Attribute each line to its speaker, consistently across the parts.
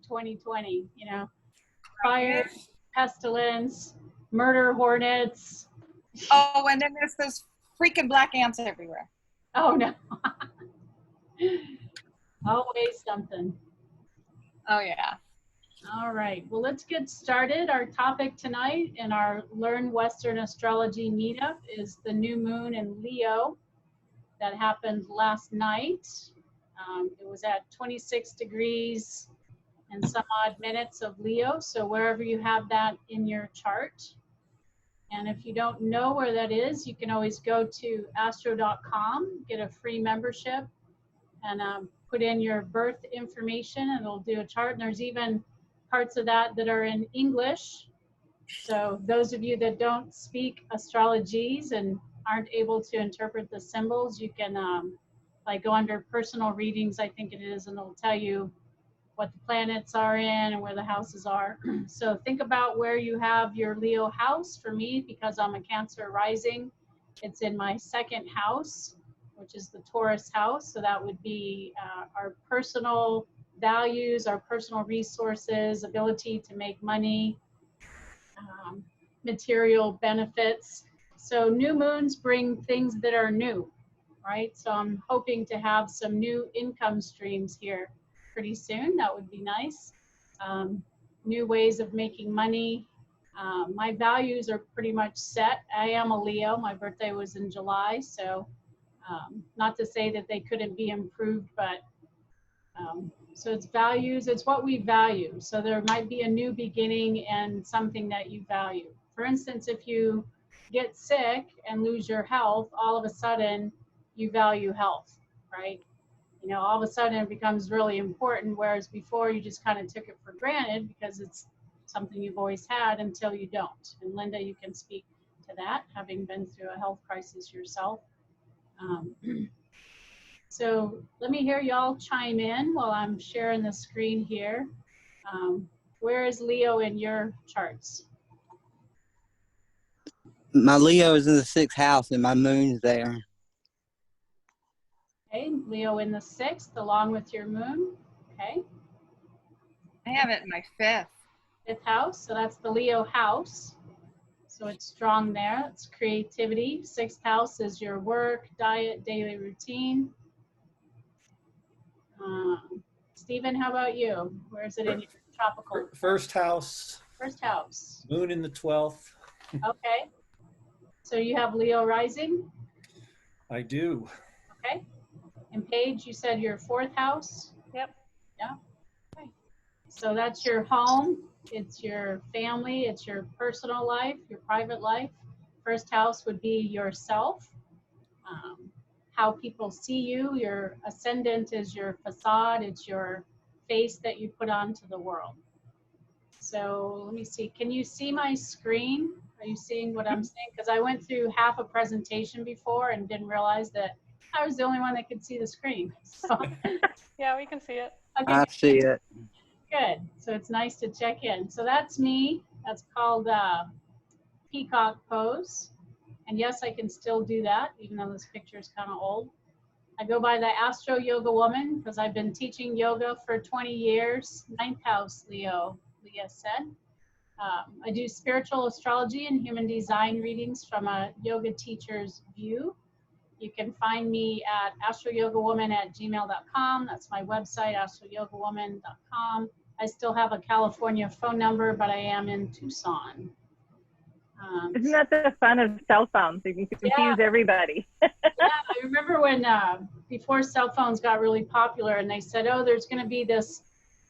Speaker 1: 2020, you know, fire, pestilence, murder hornets.
Speaker 2: Oh, and then there's those freaking black ants everywhere.
Speaker 1: Oh no. Always something.
Speaker 2: Oh yeah.
Speaker 1: All right, well, let's get started. Our topic tonight in our Learn Western Astrology Meetup is the new moon in Leo that happened last night. It was at 26 degrees and some odd minutes of Leo, so wherever you have that in your chart. And if you don't know where that is, you can always go to astro.com, get a free membership, and put in your birth information, and it'll do a chart. And there's even parts of that that are in English. So those of you that don't speak astrologies and aren't able to interpret the symbols, you can like go under personal readings, I think it is, and it'll tell you what the planets are in and where the houses are. So think about where you have your Leo house. For me, because I'm a Cancer rising, it's in my second house, which is the Taurus house. So that would be our personal values, our personal resources, ability to make money, material benefits. So new moons bring things that are new, right? So I'm hoping to have some new income streams here pretty soon. That would be nice. New ways of making money. My values are pretty much set. I am a Leo. My birthday was in July, so not to say that they couldn't be improved, but so it's values, it's what we value. So there might be a new beginning and something that you value. For instance, if you get sick and lose your health, all of a sudden you value health, right? You know, all of a sudden it becomes really important, whereas before you just kind of took it for granted because it's something you've always had until you don't. And Linda, you can speak to that, having been through a health crisis yourself. So let me hear y'all chime in while I'm sharing the screen here. Where is Leo in your charts?
Speaker 3: My Leo is in the 6th house and my moon's there.
Speaker 1: Okay, Leo in the 6th along with your moon. Okay.
Speaker 2: I have it in my 5th.
Speaker 1: 5th house, so that's the Leo house. So it's strong there. It's creativity. 6th house is your work, diet, daily routine. Stephen, how about you? Where is it in your tropical?
Speaker 4: First house.
Speaker 1: First house.
Speaker 4: Moon in the 12th.
Speaker 1: Okay. So you have Leo rising?
Speaker 4: I do.
Speaker 1: Okay. And Paige, you said your 4th house?
Speaker 2: Yep.
Speaker 1: Yeah. Okay. So that's your home. It's your family. It's your personal life, your private life. First house would be yourself. How people see you. Your ascendant is your facade. It's your face that you put onto the world. So let me see. Can you see my screen? Are you seeing what I'm saying? Because I went through half a presentation before and didn't realize that I was the only one that could see the screen. So,
Speaker 5: yeah, we can see it.
Speaker 1: Okay.
Speaker 3: I see it.
Speaker 1: Good. So it's nice to check in. So that's me. That's called peacock pose. And yes, I can still do that, even though this picture is kind of old. I go by the Astro Yoga Woman because I've been teaching yoga for 20 years. 9th house, Leo, Leah said. I do spiritual astrology and human design readings from a yoga teacher's view. You can find me at astroyogawoman@gmail.com. That's my website, astroyogawoman.com. I still have a California phone number, but I am in Tucson.
Speaker 6: Isn't that the fun of cell phones? You can confuse everybody.
Speaker 1: Yeah, I remember when before cell phones got really popular and they said, oh, there's going to be this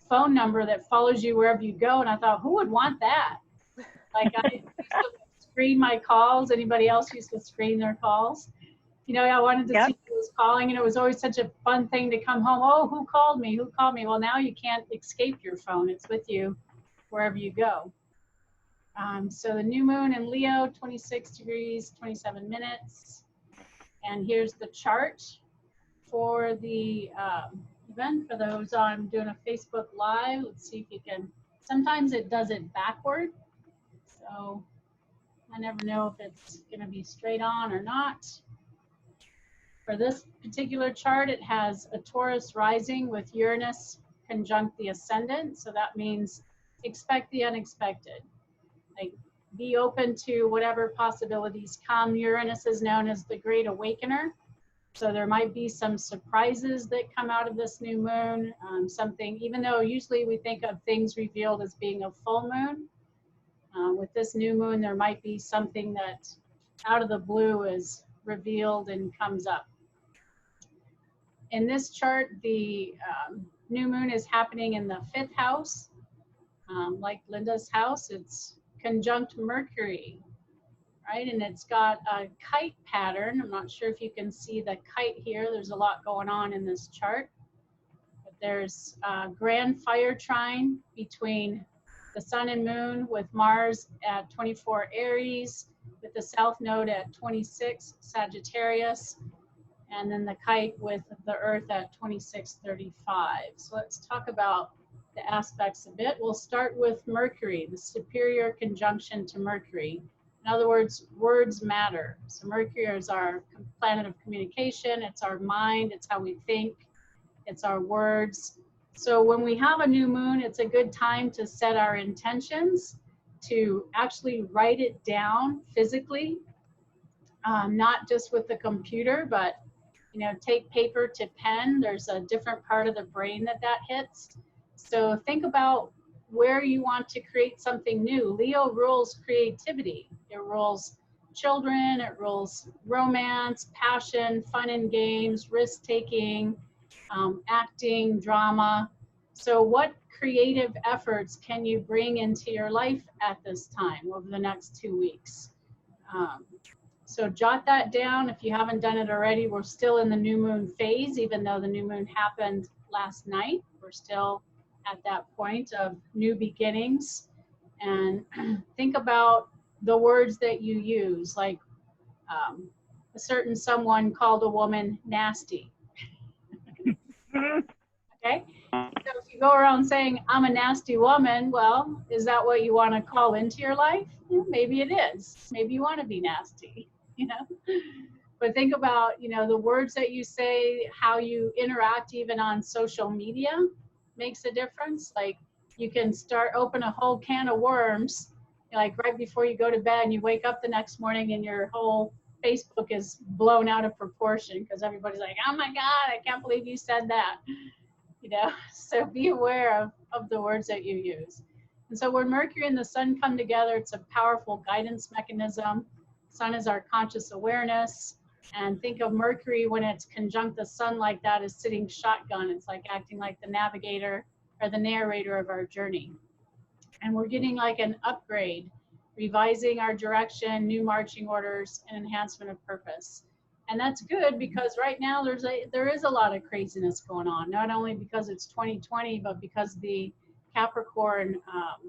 Speaker 1: phone number that follows you wherever you go. And I thought, who would want that? Like I used to screen my calls. Anybody else used to screen their calls? You know, I wanted to see who was calling, and it was always such a fun thing to come home. Oh, who called me? Who called me? Well, now you can't escape your phone. It's with you wherever you go. So the new moon in Leo, 26 degrees, 27 minutes. And here's the chart for the event. For those on doing a Facebook Live, let's see if you can, sometimes it does it backward. So I never know if it's gonna be straight on or not. For this particular chart, it has a Taurus rising with Uranus conjunct the ascendant. So that means expect the unexpected. Like, be open to whatever possibilities come. Uranus is known as the Great Awakener. So there might be some surprises that come out of this new moon. Something, even though usually we think of things revealed as being a full moon, with this new moon, there might be something that out of the blue is revealed and comes up. In this chart, the new moon is happening in the 5th house. Like Linda's house, it's conjunct Mercury, right? And it's got a kite pattern. I'm not sure if you can see the kite here. There's a lot going on in this chart. But there's a grand fire trine between the sun and moon with Mars at 24 Aries, with the south node at 26 Sagittarius, and then the kite with the earth at 2635. So let's talk about the aspects a bit. We'll start with Mercury, the superior conjunction to Mercury. In other words, words matter. So Mercury is our planet of communication. It's our mind. It's how we think. It's our words. So when we have a new moon, it's a good time to set our intentions, to actually write it down physically, not just with the computer, but take paper to pen. There's a different part of the brain that hits. So think about where you want to create something new. Leo rules creativity. It rules children, it rules romance, passion, fun and games, risk-taking, acting, drama. So what creative efforts can you bring into your life at this time over the next 2 weeks? So jot that down if you haven't done it already. We're still in the new moon phase, even though the new moon happened last night. We're still at that point of new beginnings. And think about the words that you use, like a certain someone called a woman nasty. Okay? So if you go around saying, I'm a nasty woman, well, is that what you want to call into your life? Well, maybe it is. Maybe you want to be nasty, But think about, the words that you say, how you interact even on social media makes a difference. Like, you can open a whole can of worms, like right before you go to bed, and you wake up the next morning and your whole Facebook is blown out of proportion because everybody's like, oh my God, I can't believe you said that. So be aware of the words that you use. And so when Mercury and the sun come together, it's a powerful guidance mechanism. Sun is our conscious awareness. And think of Mercury when it's conjunct the sun like that as sitting shotgun. It's like acting like the navigator or the narrator of our journey. And we're getting like an upgrade, revising our direction, new marching orders, and enhancement of purpose. And that's good because right now there is a lot of craziness going on, not only because it's 2020, but because the Capricorn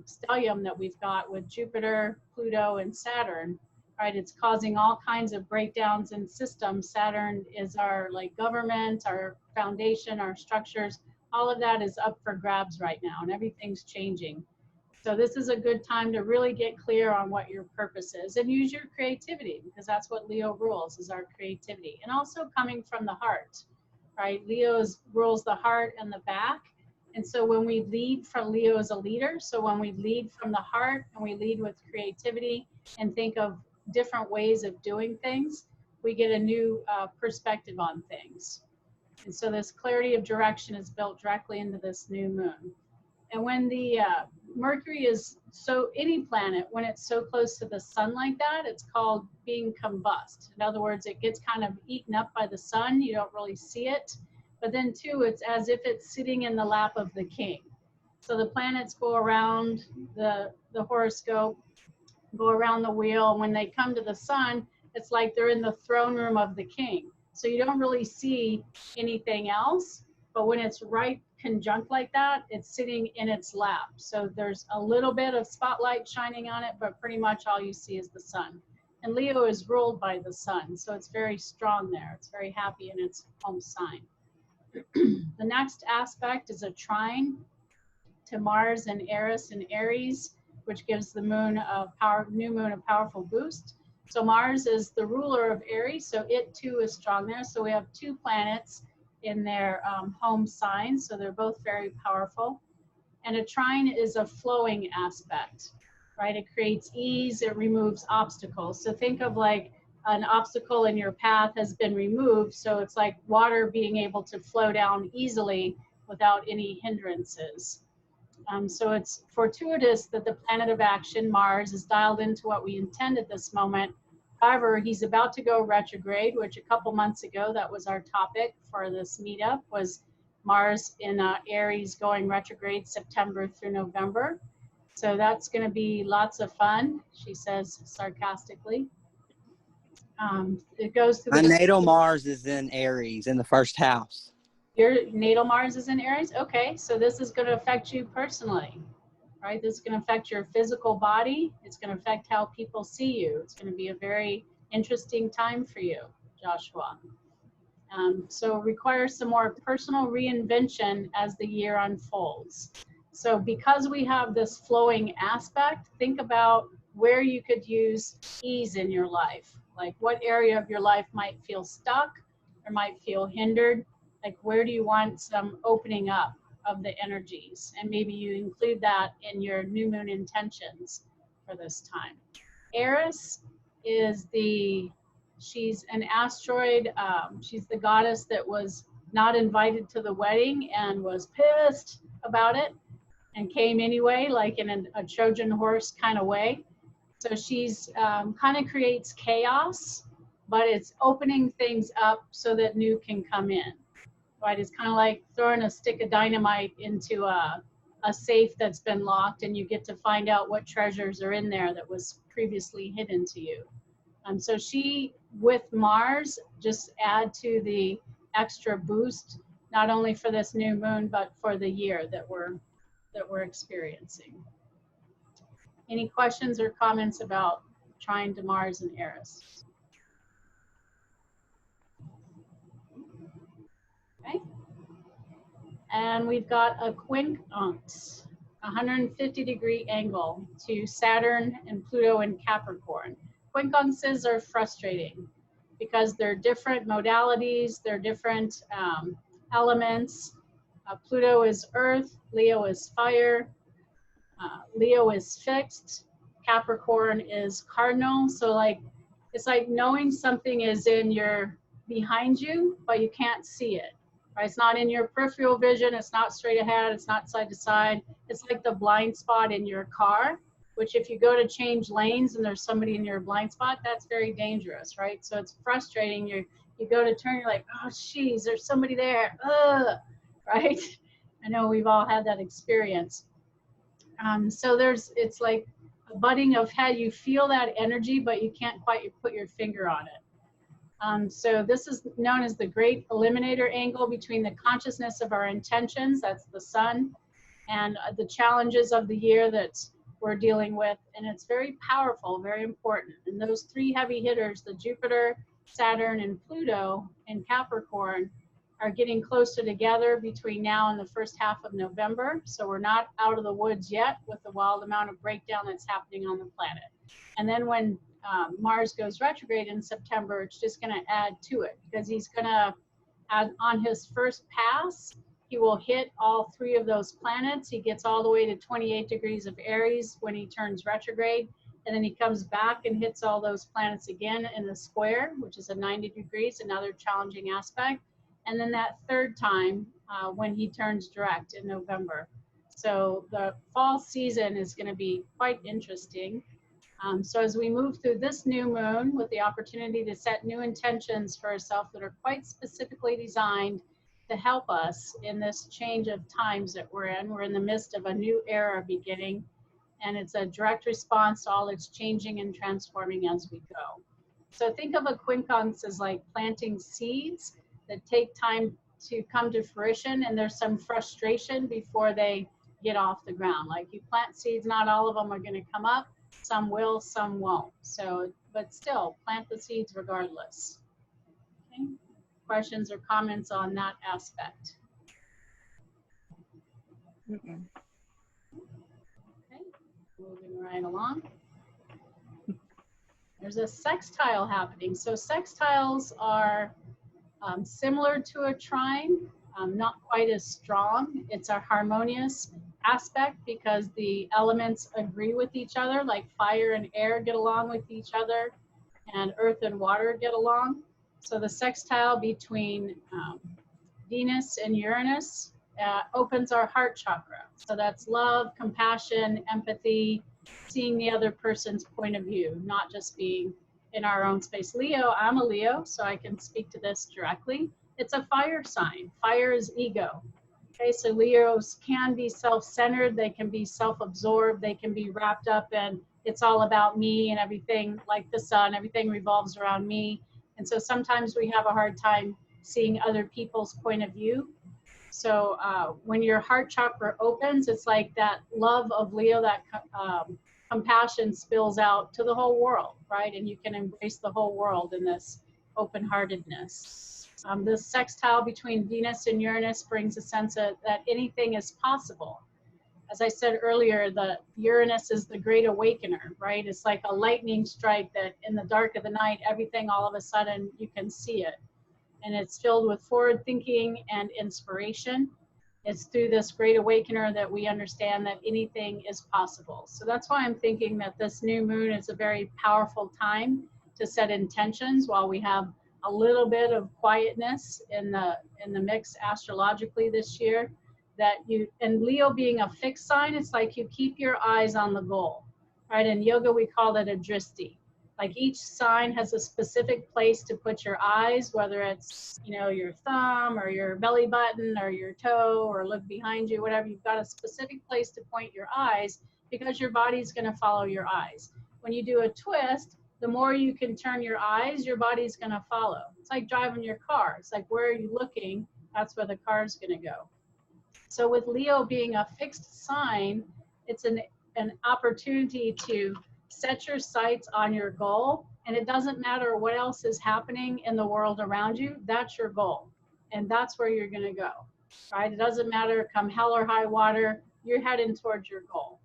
Speaker 1: stellium that we've got with Jupiter, Pluto, and Saturn, right? It's causing all kinds of breakdowns in systems. Saturn is our government, our foundation, our structures. All of that is up for grabs right now, and everything's changing. So this is a good time to really get clear on what your purpose is and use your creativity, because that's what Leo rules, is our creativity. And also coming from the heart, right? Leo rules the heart and the back. And so when we lead from, Leo is a leader. So when we lead from the heart and we lead with creativity and think of different ways of doing things, we get a new perspective on things. And so this clarity of direction is built directly into this new moon. And when the Mercury is any planet, when it's so close to the sun like that, it's called being combust. In other words, it gets kind of eaten up by the sun. You don't really see it. But then too, it's as if it's sitting in the lap of the king. So the planets go around the horoscope, go around the wheel. And when they come to the sun, it's like they're in the throne room of the king. So you don't really see anything else. But when it's right conjunct like that, it's sitting in its lap. So there's a little bit of spotlight shining on it, but pretty much all you see is the sun. And Leo is ruled by the sun, so it's very strong there. It's very happy in its home sign. The next aspect is a trine to Mars and Eris and Aries, which gives the new moon a powerful boost. So Mars is the ruler of Aries, so it too is strong there. So we have two planets in their home signs, so they're both very powerful. And a trine is a flowing aspect, right? It creates ease, it removes obstacles. So think of like an obstacle in your path has been removed, so it's like water being able to flow down easily without any hindrances. So it's fortuitous that the planet of action, Mars, is dialed into what we intend at this moment. However, he's about to go retrograde, which a couple months ago, that was our topic for this meetup, was Mars in Aries going retrograde September through November. So that's going to be lots of fun, she says sarcastically. It goes through
Speaker 3: My
Speaker 1: the
Speaker 3: natal Mars is in Aries in the first house.
Speaker 1: Your natal Mars is in Aries? Okay, so this is going to affect you personally, right? This is going to affect your physical body. It's going to affect how people see you. It's going to be a very interesting time for you, Joshua. So it requires some more personal reinvention as the year unfolds. So because we have this flowing aspect, think about where you could use ease in your life. Like what area of your life might feel stuck or might feel hindered. Like where do you want some opening up of the energies? And maybe you include that in your new moon intentions for this time. Eris is she's an asteroid. She's the goddess that was not invited to the wedding and was pissed about it and came anyway, like in a Trojan horse kind of way. So she's kind of creates chaos, but it's opening things up so that new can come in. Right, it's kind of like throwing a stick of dynamite into a safe that's been locked, and you get to find out what treasures are in there that was previously hidden to you. So she, with Mars, just add to the extra boost, not only for this new moon, but for the year that we're experiencing. Any questions or comments about trine to Mars and Eris? Okay. And we've got a quincunx, 150-degree angle to Saturn and Pluto in Capricorn. Quincunxes are frustrating because they're different modalities, they're different elements. Pluto is earth, Leo is fire, Leo is fixed, Capricorn is cardinal. So like, it's like knowing something is behind you, but you can't see it. Right? It's not in your peripheral vision. It's not straight ahead. It's not side to side. It's like the blind spot in your car, which if you go to change lanes and there's somebody in your blind spot, that's very dangerous, right? So it's frustrating. You go to turn, you're like, oh, geez, there's somebody there. Ugh, right? I know we've all had that experience. So it's like a butting of head. You feel that energy, but you can't quite put your finger on it. So this is known as the great eliminator angle between the consciousness of our intentions, that's the sun, and the challenges of the year that we're dealing with. And it's very powerful, very important. And those three heavy hitters, the Jupiter, Saturn, and Pluto in Capricorn, are getting closer together between now and the first half of November. So we're not out of the woods yet with the wild amount of breakdown that's happening on the planet. And then when Mars goes retrograde in September, it's just going to add to it because he's going to add on his first pass. He will hit all three of those planets. He gets all the way to 28 degrees of Aries when he turns retrograde. And then he comes back and hits all those planets again in the square, which is a 90 degrees, another challenging aspect. And then that third time when he turns direct in November. So the fall season is going to be quite interesting. So as we move through this new moon with the opportunity to set new intentions for ourselves that are quite specifically designed to help us in this change of times that we're in the midst of a new era beginning, and it's a direct response to all that's changing and transforming as we go. So think of a quincunx as like planting seeds that take time to come to fruition, and there's some frustration before they get off the ground. Like you plant seeds, not all of them are going to come up. Some will, some won't. So, but still, plant the seeds regardless. Okay. Questions or comments on that aspect?
Speaker 6: Mm-mm.
Speaker 1: Okay, moving right along. There's a sextile happening. So sextiles are similar to a trine, not quite as strong. It's a harmonious aspect because the elements agree with each other, like fire and air get along with each other, and earth and water get along. So the sextile between Venus and Uranus opens our heart chakra. So that's love, compassion, empathy, seeing the other person's point of view, not just being in our own space. Leo, I'm a Leo, so I can speak to this directly. It's a fire sign. Fire is ego. Okay, so Leos can be self-centered, they can be self-absorbed, they can be wrapped up in it's all about me and everything, like the sun, everything revolves around me. And so sometimes we have a hard time seeing other people's point of view. So when your heart chakra opens, it's like that love of Leo, that compassion spills out to the whole world, right? And you can embrace the whole world in this open-heartedness. This sextile between Venus and Uranus brings a sense of that anything is possible. As I said earlier, the Uranus is the great awakener, right? It's like a lightning strike that in the dark of the night, everything all of a sudden you can see it. And it's filled with forward thinking and inspiration. It's through this great awakener that we understand that anything is possible. So that's why I'm thinking that this new moon is a very powerful time to set intentions while we have a little bit of quietness in the mix astrologically this year. That you, and Leo being a fixed sign, it's like you keep your eyes on the goal, right? In yoga, we call it a drishti. Like each sign has a specific place to put your eyes, whether it's, you know, your thumb or your belly button or your toe or look behind you, whatever. You've got a specific place to point your eyes because your body's going to follow your eyes. When you do a twist, the more you can turn your eyes, your body's going to follow. It's like driving your car. It's like, where are you looking? That's where the car's going to go. So with Leo being a fixed sign, it's an opportunity to set your sights on your goal, and it doesn't matter what else is happening in the world around you, that's your goal. And that's where you're gonna go, right? It doesn't matter, come hell or high water, you're heading towards your goal.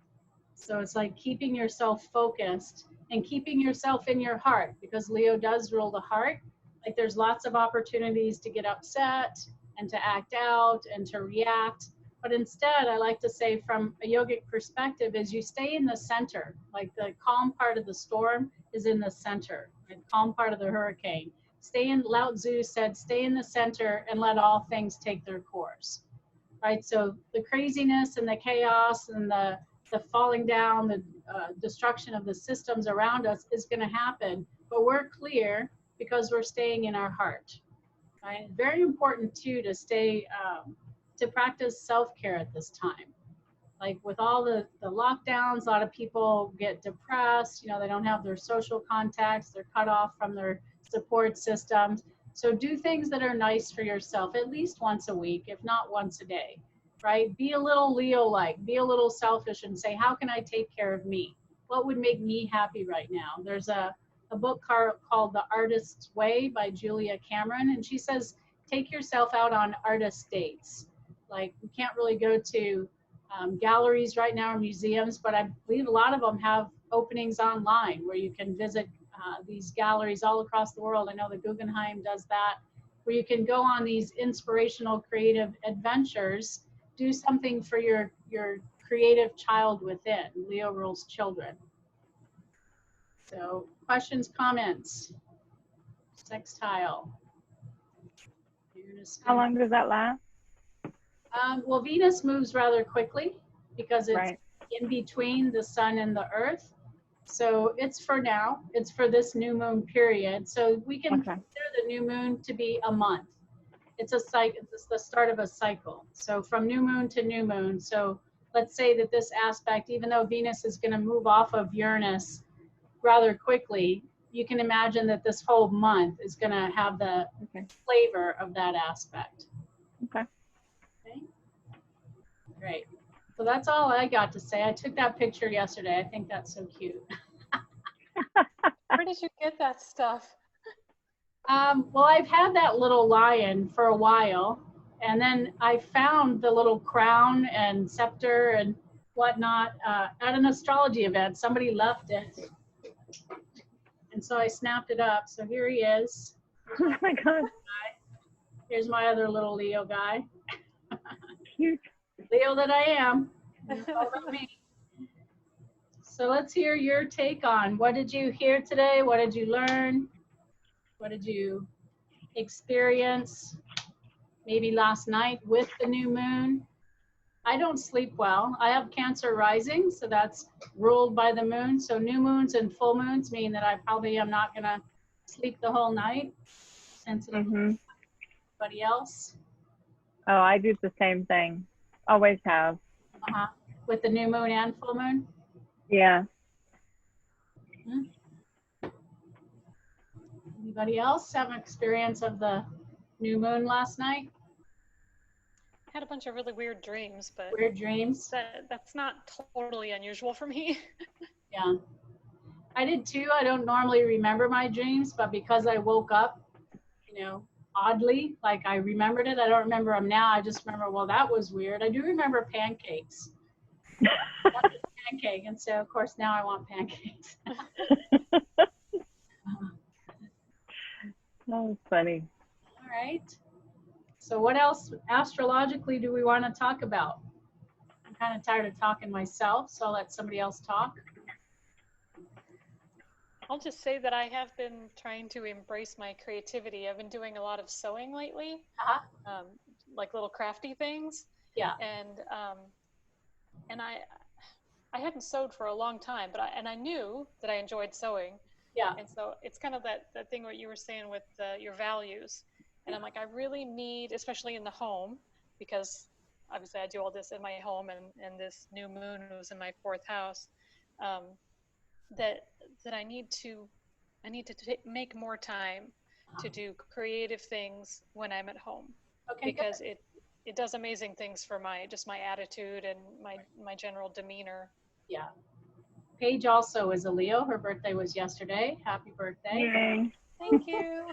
Speaker 1: So it's like keeping yourself focused and keeping yourself in your heart, because Leo does rule the heart. Like there's lots of opportunities to get upset and to act out and to react. But instead, I like to say from a yogic perspective is you stay in the center, like the calm part of the storm is in the center, the calm part of the hurricane. Stay in, Lao Tzu said, stay in the center and let all things take their course, right? So the craziness and the chaos and the falling down, the destruction of the systems around us is gonna happen, but we're clear because we're staying in our heart, right? Very important too to stay, to practice self-care at this time. Like with all the lockdowns, a lot of people get depressed, you know, they don't have their social contacts, they're cut off from their support systems. So do things that are nice for yourself at least once a week, if not once a day, right? Be a little Leo-like, be a little selfish and say, how can I take care of me? What would make me happy right now? There's a book called The Artist's Way by Julia Cameron, and she says, take yourself out on artist dates. Like we can't really go to galleries right now or museums, but I believe a lot of them have openings online where you can visit these galleries all across the world. I know the Guggenheim does that, where you can go on these inspirational creative adventures, do something for your creative child within. Leo rules children. So questions, comments? Sextile.
Speaker 6: How long does that last?
Speaker 1: Well, Venus moves rather quickly because it's
Speaker 6: Right.
Speaker 1: in between the sun and the earth. So it's for now, it's for this new moon period. So we can consider the new moon to be a month. It's a cycle, it's the start of a cycle. So from new moon to new moon. So let's say that this aspect, even though Venus is going to move off of Uranus rather quickly, you can imagine that this whole month is going to have the flavor of that aspect.
Speaker 6: Okay.
Speaker 1: Okay. Great. So that's all I got to say. I took that picture yesterday. I think that's so cute.
Speaker 5: Where did you get that stuff?
Speaker 1: Well, I've had that little lion for a while, and then I found the little crown and scepter and whatnot at an astrology event. Somebody left it, and so I snapped it up. So here he is.
Speaker 6: Oh my God.
Speaker 1: Here's my other little Leo guy.
Speaker 6: Cute.
Speaker 1: Leo that I am. It's all about me. So let's hear your take on what did you hear today? What did you learn? What did you experience maybe last night with the new moon? I don't sleep well. I have Cancer rising, so that's ruled by the moon. So new moons and full moons mean that I probably am not going to sleep the whole night. Sensitive to everybody else.
Speaker 6: Oh, I do the same thing. Always have.
Speaker 1: With the new moon and full moon?
Speaker 6: Yeah.
Speaker 1: Anybody else have an experience of the new moon last night?
Speaker 5: Had a bunch of really weird dreams, but
Speaker 1: Weird dreams?
Speaker 5: that's not totally unusual for me.
Speaker 1: Yeah. I did too. I don't normally remember my dreams, but because I woke up, you know, oddly, like I remembered it. I don't remember them now. I just remember, well, that was weird. I do remember pancakes. Pancake, and so of course now I want pancakes.
Speaker 6: Oh, funny.
Speaker 1: All right. So what else astrologically do we want to talk about? I'm kind of tired of talking myself, so I'll let somebody else talk.
Speaker 5: I'll just say that I have been trying to embrace my creativity. I've been doing a lot of sewing lately, like little crafty things.
Speaker 1: Yeah.
Speaker 5: And I hadn't sewed for a long time, but I knew that I enjoyed sewing.
Speaker 1: Yeah.
Speaker 5: And so it's kind of that thing what you were saying with your values. And I'm like, I really need, especially in the home, because obviously I do all this in my home, and this new moon was in my 4th house, that I need to make more time to do creative things when I'm at home.
Speaker 1: Okay.
Speaker 5: Because
Speaker 1: good.
Speaker 5: it does amazing things for my attitude and my general demeanor.
Speaker 1: Yeah. Paige also is a Leo. Her birthday was yesterday. Happy birthday.
Speaker 6: Yay.
Speaker 5: Thank you.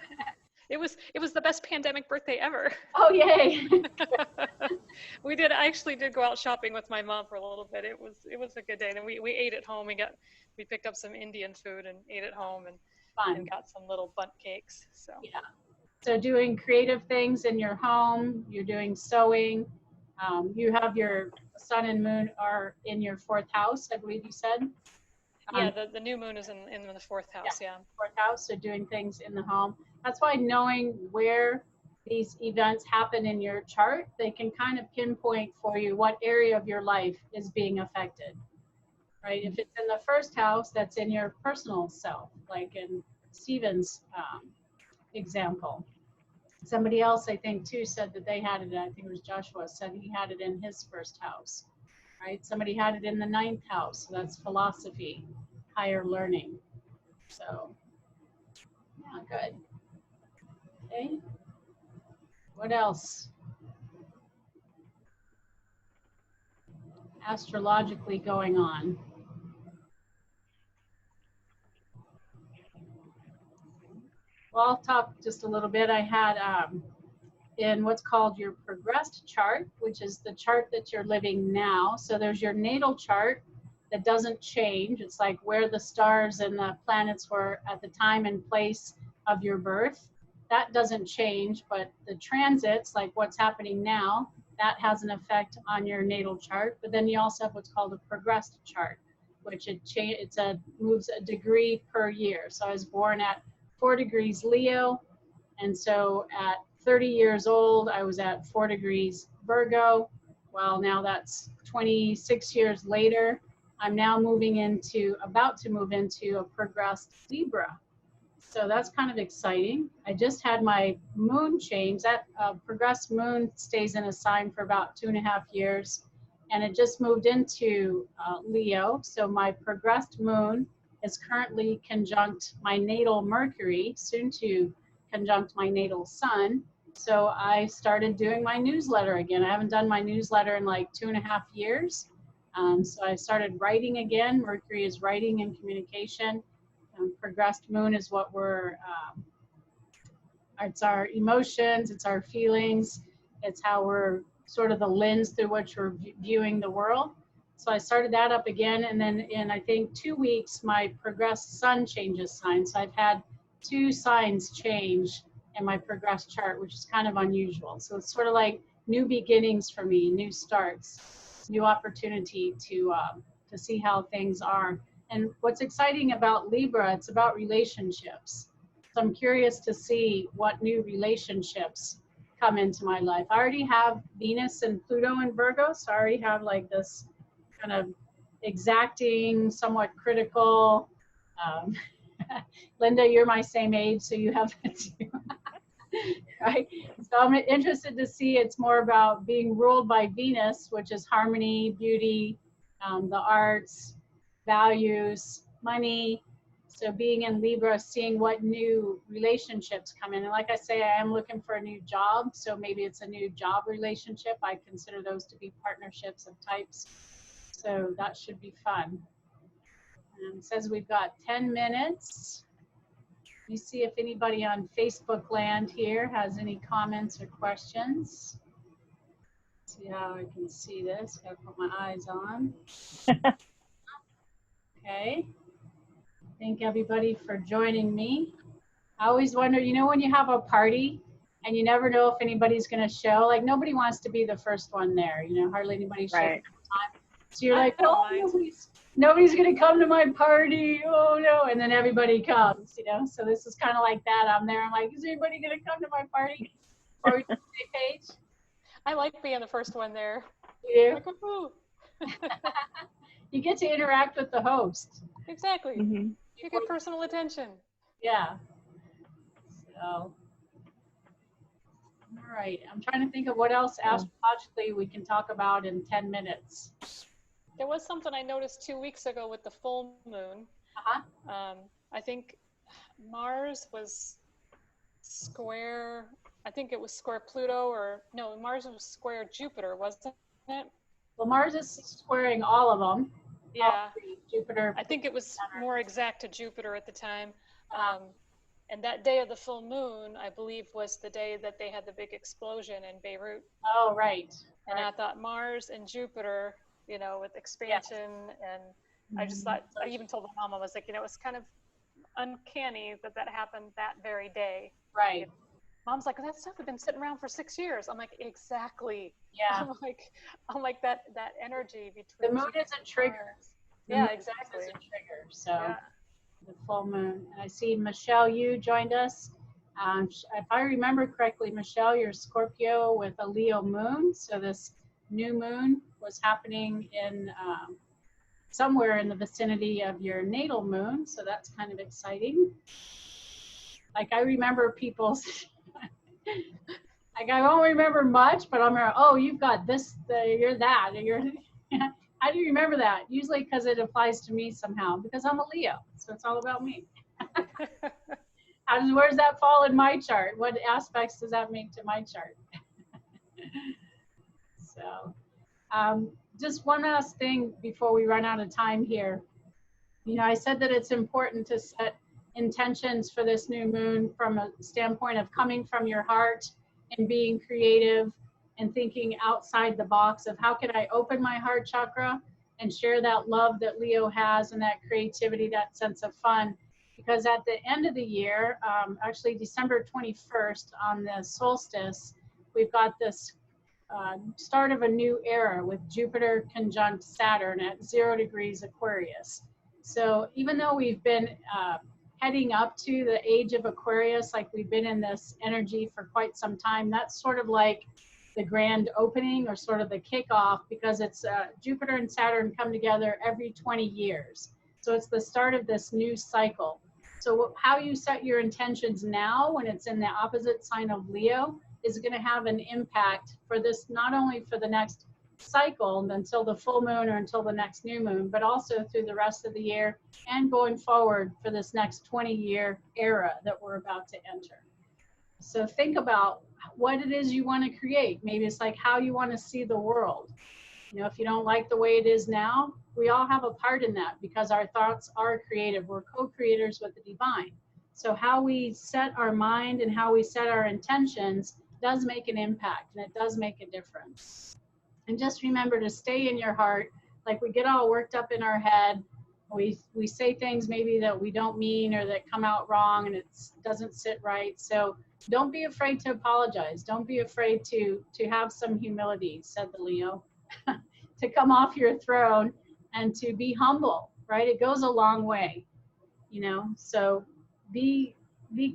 Speaker 5: It was the best pandemic birthday ever.
Speaker 1: Oh, yay.
Speaker 5: I actually did go out shopping with my mom for a little bit. It was a good day. And we ate at home. We picked up some Indian food and ate at home, and got some little bundt cakes. So
Speaker 1: yeah. So doing creative things in your home, you're doing sewing. You have your sun and moon are in your 4th house, I believe you said.
Speaker 5: Yeah, the new moon is in the 4th house. Yeah.
Speaker 1: 4th house, so doing things in the home. That's why knowing where these events happen in your chart, they can kind of pinpoint for you what area of your life is being affected, right? If it's in the 1st house, that's in your personal self, like in Stephen's example. Somebody else, I think, too, said that they had it, I think it was Joshua, said he had it in his 1st house, right? Somebody had it in the 9th house, so that's philosophy, higher learning. So, yeah, good. Okay. What else? Astrologically going on. Well, I'll talk just a little bit. I had in what's called your progressed chart, which is the chart that you're living now. So there's your natal chart that doesn't change. It's like where the stars and the planets were at the time and place of your birth. That doesn't change, but the transits, like what's happening now, that has an effect on your natal chart. But then you also have what's called a progressed chart, which moves a degree per year. So I was born at 4 degrees Leo, and so at 30 years old, I was at 4 degrees Virgo. Well, now that's 26 years later. I'm now about to move into a progressed Libra. So that's kind of exciting. I just had my moon change. That progressed moon stays in a sign for about 2.5 years, and it just moved into Leo. So my progressed moon is currently conjunct my natal Mercury, soon to conjunct my natal sun. So I started doing my newsletter again. I haven't done my newsletter in like 2.5 years. So I started writing again. Mercury is writing and communication. Progressed moon is what it's our emotions, it's our feelings, it's how we're sort of the lens through which we're viewing the world. So I started that up again, and then in I think 2 weeks, my progressed sun changes signs. So I've had 2 signs change, in my progress chart, which is kind of unusual. So it's sort of like new beginnings for me, new starts, new opportunity to see how things are. And what's exciting about Libra, it's about relationships. So I'm curious to see what new relationships come into my life. I already have Venus and Pluto in Virgo, so I already have like this kind of exacting, somewhat critical. Linda, you're my same age, so you have it too. Right? So I'm interested to see, it's more about being ruled by Venus, which is harmony, beauty, the arts, values, money. So being in Libra, seeing what new relationships come in. And like I say, I am looking for a new job. So maybe it's a new job relationship. I consider those to be partnerships of types. So that should be fun. It says we've got 10 minutes. Let me see if anybody on Facebook land here has any comments or questions. See how I can see this. Gotta put my eyes on. Okay. Thank everybody for joining me. I always wonder, you know, when you have a party and you never know if anybody's going to show, like nobody wants to be the first one there, you know, hardly anybody shows
Speaker 6: Right.
Speaker 1: time. So you're
Speaker 5: I
Speaker 1: like,
Speaker 5: don't
Speaker 1: oh,
Speaker 5: mind.
Speaker 1: nobody's going to come to my party. Oh no. And then everybody comes, you know, so this is kind of like that. I'm there. I'm like, is anybody going to come to my party? Or we can say page?
Speaker 5: I like being the first one there.
Speaker 1: You
Speaker 5: Like, woohoo.
Speaker 1: do? You get to interact with the host.
Speaker 5: Exactly.
Speaker 6: Mm-hmm.
Speaker 5: You get personal attention.
Speaker 1: Yeah. So, all right. I'm trying to think of what else astrologically we can talk about in 10 minutes.
Speaker 5: There was something I noticed 2 weeks ago with the full moon.
Speaker 1: Uh-huh.
Speaker 5: I think Mars was square, I think it was square Pluto, or no, Mars was square Jupiter, wasn't it?
Speaker 1: Well, Mars is squaring all of them.
Speaker 5: Yeah.
Speaker 1: All three, Jupiter.
Speaker 5: I think it was more exact to Jupiter at the time.
Speaker 1: Uh-huh.
Speaker 5: And that day of the full moon, I believe, was the day that they had the big explosion in Beirut.
Speaker 1: Oh, right.
Speaker 5: And I thought Mars and Jupiter, you know, with expansion, and I just thought, I even told my mom, I was like, you know, it's kind of uncanny that that happened that very day.
Speaker 1: Right.
Speaker 5: Mom's like, that stuff had been sitting around for 6 years. I'm like, exactly.
Speaker 1: Yeah.
Speaker 5: I'm like that energy between
Speaker 1: The moon
Speaker 5: Jupiter
Speaker 1: is a trigger.
Speaker 5: and Mars.
Speaker 1: The
Speaker 5: Yeah,
Speaker 1: moon
Speaker 5: exactly.
Speaker 1: is a trigger. So
Speaker 5: Yeah.
Speaker 1: the full moon. And I see Michelle, you joined us. If I remember correctly, Michelle, you're Scorpio with a Leo moon. So this new moon was happening in somewhere in the vicinity of your natal moon. So that's kind of exciting. Like I remember people's, like I won't remember much, but I'm like, oh, you've got this, you're that, you're, how do you remember that? Usually because it applies to me somehow, because I'm a Leo, so it's all about me. Where does that fall in my chart? What aspects does that make to my chart? So just one last thing before we run out of time here. You know, I said that it's important to set intentions for this new moon from a standpoint of coming from your heart and being creative and thinking outside the box of how can I open my heart chakra and share that love that Leo has and that creativity, that sense of fun. Because at the end of the year, actually December 21st on the solstice, we've got this start of a new era with Jupiter conjunct Saturn at 0 degrees Aquarius. So even though we've been heading up to the age of Aquarius, like we've been in this energy for quite some time, that's sort of like the grand opening or sort of the kickoff, because it's Jupiter and Saturn come together every 20 years. So it's the start of this new cycle. So how you set your intentions now when it's in the opposite sign of Leo is going to have an impact for this, not only for the next cycle until the full moon or until the next new moon, but also through the rest of the year and going forward for this next 20-year era that we're about to enter. So think about what it is you want to create. Maybe it's like how you want to see the world. You know, if you don't like the way it is now, we all have a part in that because our thoughts are creative. We're co-creators with the divine. So how we set our mind and how we set our intentions does make an impact, and it does make a difference. And just remember to stay in your heart. Like we get all worked up in our head. We say things maybe that we don't mean or that come out wrong and it doesn't sit right. So Don't be afraid to apologize. Don't be afraid to have some humility, said the Leo, to come off your throne and to be humble, right? It goes a long way, you know, so be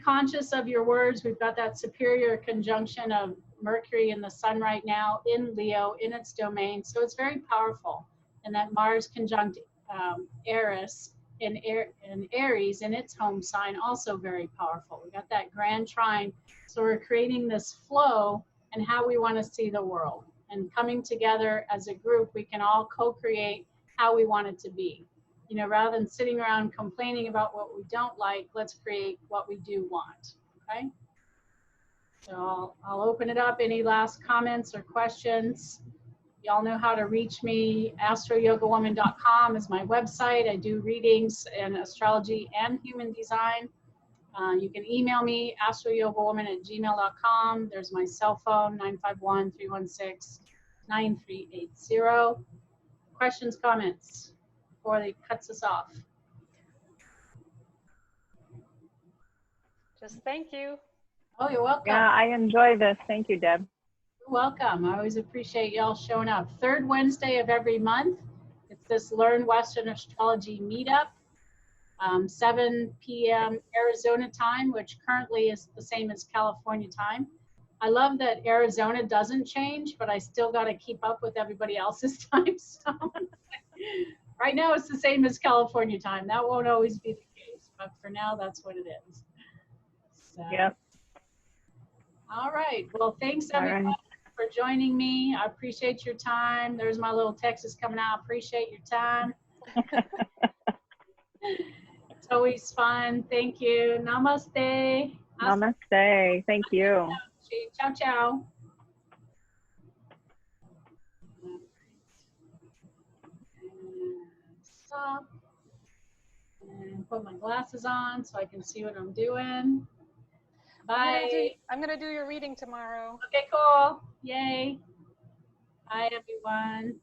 Speaker 1: conscious of your words. We've got that superior conjunction of Mercury and the sun right now in Leo, in its domain. So it's very powerful. And that Mars conjunct Eris in Aries in its home sign, also very powerful. We got that grand trine. So we're creating this flow and how we want to see the world. And coming together as a group, we can all co-create how we want it to be. You know, rather than sitting around complaining about what we don't like, let's create what we do want, okay? So I'll open it up. Any last comments or questions? Y'all know how to reach me. astroyogawoman.com is my website. I do readings in astrology and human design. You can email me, astroyogawoman@gmail.com. There's my cell phone, 951-316-9380. Questions, comments before they cuts us off?
Speaker 5: Just thank you.
Speaker 1: Oh, you're welcome.
Speaker 6: Yeah, I enjoy this. Thank you, Deb.
Speaker 1: You're welcome. I always appreciate y'all showing up. Third Wednesday of every month, it's this Learn Western Astrology Meetup, 7 p.m. Arizona time, which currently is the same as California time. I love that Arizona doesn't change, but I still got to keep up with everybody else's time. So right now it's the same as California time. That won't always be the case, but for now, that's what it is. So,
Speaker 6: Yep.
Speaker 1: all right. Well, thanks
Speaker 6: All
Speaker 1: everyone
Speaker 6: right.
Speaker 1: for joining me. I appreciate your time. There's my little Texas coming out. Appreciate your time. It's always fun. Thank you. Namaste.
Speaker 6: Namaste. Thank you.
Speaker 1: Ciao, ciao. And stop. And put my glasses on so I can see what I'm doing. Bye.
Speaker 5: I'm gonna do your reading tomorrow.
Speaker 1: Okay, cool. Yay. Bye, everyone.